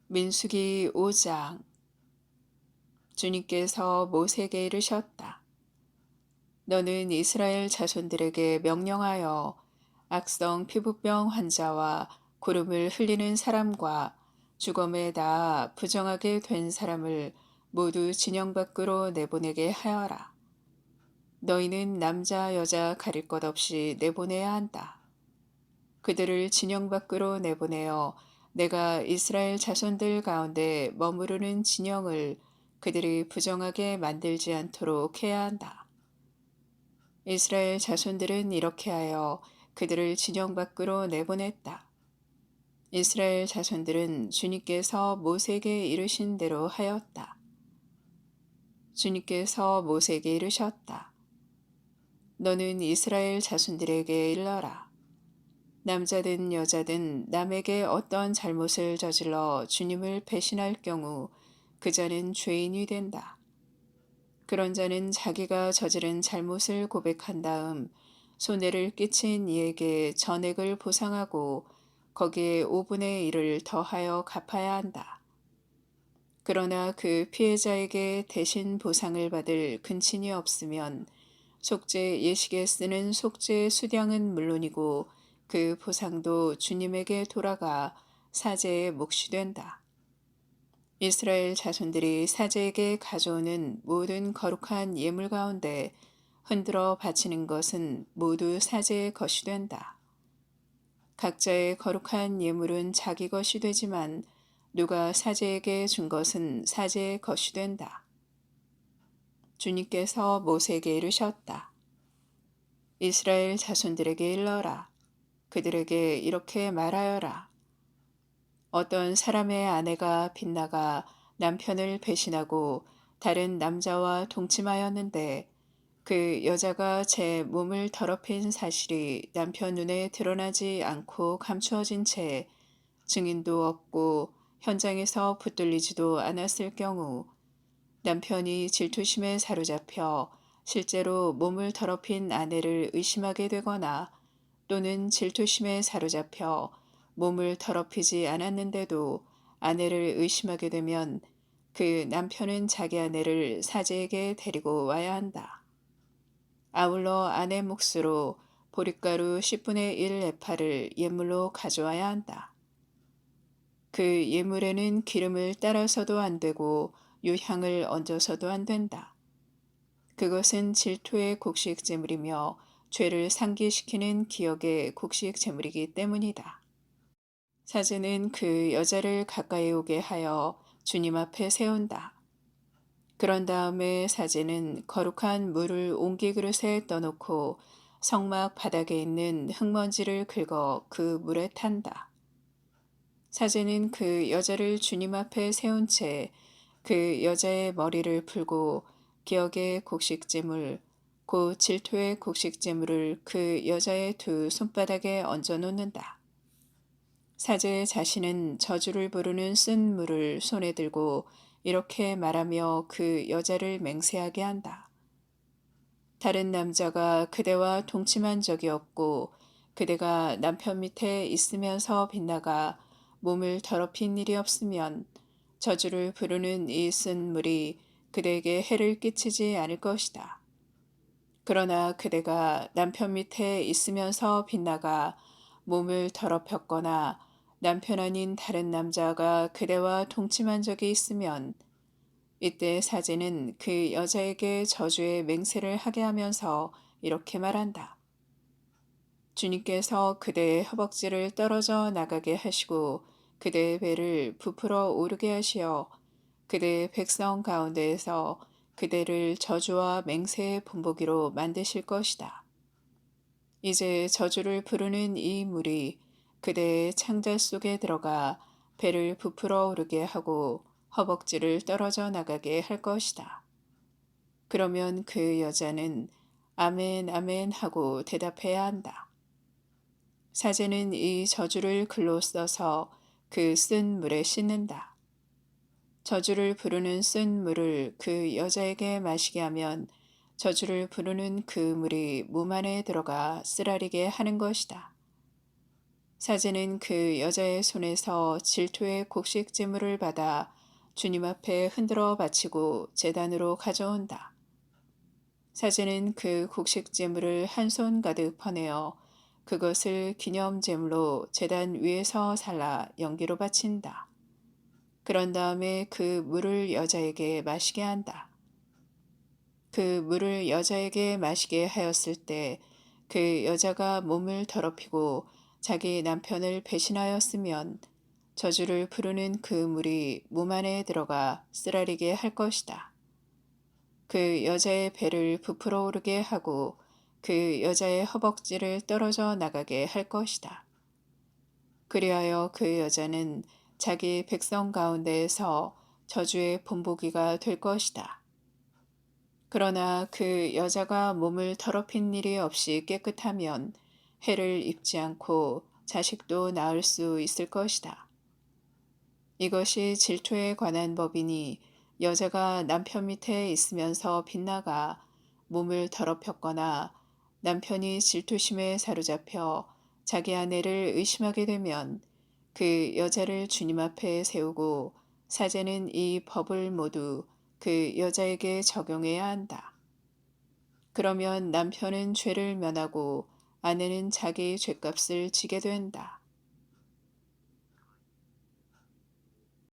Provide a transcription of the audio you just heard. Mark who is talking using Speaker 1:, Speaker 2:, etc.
Speaker 1: 민수기 5장. 주님께서 모세에게 이르셨다. 너는 이스라엘 자손들에게 명령하여 악성 피부병 환자와 구름을 흘리는 사람과 죽음에 닿아 부정하게 된 사람을 모두 진영 밖으로 내보내게 하여라. 너희는 남자 여자 가릴 것 없이 내보내야 한다. 그들을 진영 밖으로 내보내어 내가 이스라엘 자손들 가운데 머무르는 진영을 그들이 부정하게 만들지 않도록 해야 한다. 이스라엘 자손들은 이렇게 하여 그들을 진영 밖으로 내보냈다. 이스라엘 자손들은 주님께서 모세에게 이르신 대로 하였다. 주님께서 모세에게 이르셨다. 너는 이스라엘 자손들에게 일러라. 남자든 여자든 남에게 어떤 잘못을 저질러 주님을 배신할 경우 그 자는 죄인이 된다. 그런 자는 자기가 저지른 잘못을 고백한 다음 손해를 끼친 이에게 전액을 보상하고 거기에 5분의 1을 더하여 갚아야 한다. 그러나 그 피해자에게 대신 보상을 받을 근친이 없으면 속죄 예식에 쓰는 속죄 수량은 물론이고 그 보상도 주님에게 돌아가 사제의 몫이 된다. 이스라엘 자손들이 사제에게 가져오는 모든 거룩한 예물 가운데 흔들어 바치는 것은 모두 사제의 것이 된다. 각자의 거룩한 예물은 자기 것이 되지만 누가 사제에게 준 것은 사제의 것이 된다. 주님께서 모세에게 이르셨다. 이스라엘 자손들에게 일러라. 그들에게 이렇게 말하여라. 어떤 사람의 아내가 빗나가 남편을 배신하고 다른 남자와 동침하였는데 그 여자가 제 몸을 더럽힌 사실이 남편 눈에 드러나지 않고 감추어진 채 증인도 없고 현장에서 붙들리지도 않았을 경우 남편이 질투심에 사로잡혀 실제로 몸을 더럽힌 아내를 의심하게 되거나 또는 질투심에 사로잡혀 몸을 더럽히지 않았는데도 아내를 의심하게 되면 그 남편은 자기 아내를 사제에게 데리고 와야 한다. 아울러 아내 몫으로 보릿가루 10분의 1 에파를 예물로 가져와야 한다. 그 예물에는 기름을 따라서도 안 되고 유향을 얹어서도 안 된다. 그것은 질투의 곡식 제물이며 죄를 상기시키는 기억의 곡식 제물이기 때문이다. 사제는 그 여자를 가까이 오게 하여 주님 앞에 세운다. 그런 다음에 사제는 거룩한 물을 옹기 그릇에 떠놓고 성막 바닥에 있는 흙먼지를 긁어 그 물에 탄다. 사제는 그 여자를 주님 앞에 세운 채 그 여자의 머리를 풀고 기억의 곡식제물, 곧 질투의 곡식제물을 그 여자의 두 손바닥에 얹어 놓는다. 사제 자신은 저주를 부르는 쓴 물을 손에 들고 이렇게 말하며 그 여자를 맹세하게 한다. 다른 남자가 그대와 동침한 적이 없고 그대가 남편 밑에 있으면서 빗나가 몸을 더럽힌 일이 없으면 저주를 부르는 이 쓴 물이 그대에게 해를 끼치지 않을 것이다. 그러나 그대가 남편 밑에 있으면서 빗나가 몸을 더럽혔거나 남편 아닌 다른 남자가 그대와 동침한 적이 있으면 이때 사제는 그 여자에게 저주의 맹세를 하게 하면서 이렇게 말한다. 주님께서 그대의 허벅지를 떨어져 나가게 하시고 그대의 배를 부풀어 오르게 하시어 그대의 백성 가운데에서 그대를 저주와 맹세의 본보기로 만드실 것이다. 이제 저주를 부르는 이 물이 그대의 창자 속에 들어가 배를 부풀어 오르게 하고 허벅지를 떨어져 나가게 할 것이다. 그러면 그 여자는 아멘 아멘 하고 대답해야 한다. 사제는 이 저주를 글로 써서 그 쓴 물에 씻는다. 저주를 부르는 쓴 물을 그 여자에게 마시게 하면 저주를 부르는 그 물이 몸 안에 들어가 쓰라리게 하는 것이다. 사제는 그 여자의 손에서 질투의 곡식제물을 받아 주님 앞에 흔들어 바치고 제단으로 가져온다. 사제는 그 곡식제물을 한 손 가득 퍼내어 그것을 기념제물로 제단 위에서 살라 연기로 바친다. 그런 다음에 그 물을 여자에게 마시게 한다. 그 물을 여자에게 마시게 하였을 때 그 여자가 몸을 더럽히고 자기 남편을 배신하였으면 저주를 부르는 그 물이 몸 안에 들어가 쓰라리게 할 것이다. 그 여자의 배를 부풀어 오르게 하고 그 여자의 허벅지를 떨어져 나가게 할 것이다. 그리하여 그 여자는 자기 백성 가운데에서 저주의 본보기가 될 것이다. 그러나 그 여자가 몸을 더럽힌 일이 없이 깨끗하면 해를 입지 않고 자식도 낳을 수 있을 것이다. 이것이 질투에 관한 법이니 여자가 남편 밑에 있으면서 빗나가 몸을 더럽혔거나 남편이 질투심에 사로잡혀 자기 아내를 의심하게 되면 그 여자를 주님 앞에 세우고 사제는 이 법을 모두 그 여자에게 적용해야 한다. 그러면 남편은 죄를 면하고 아내는 자기 죄값을 지게 된다.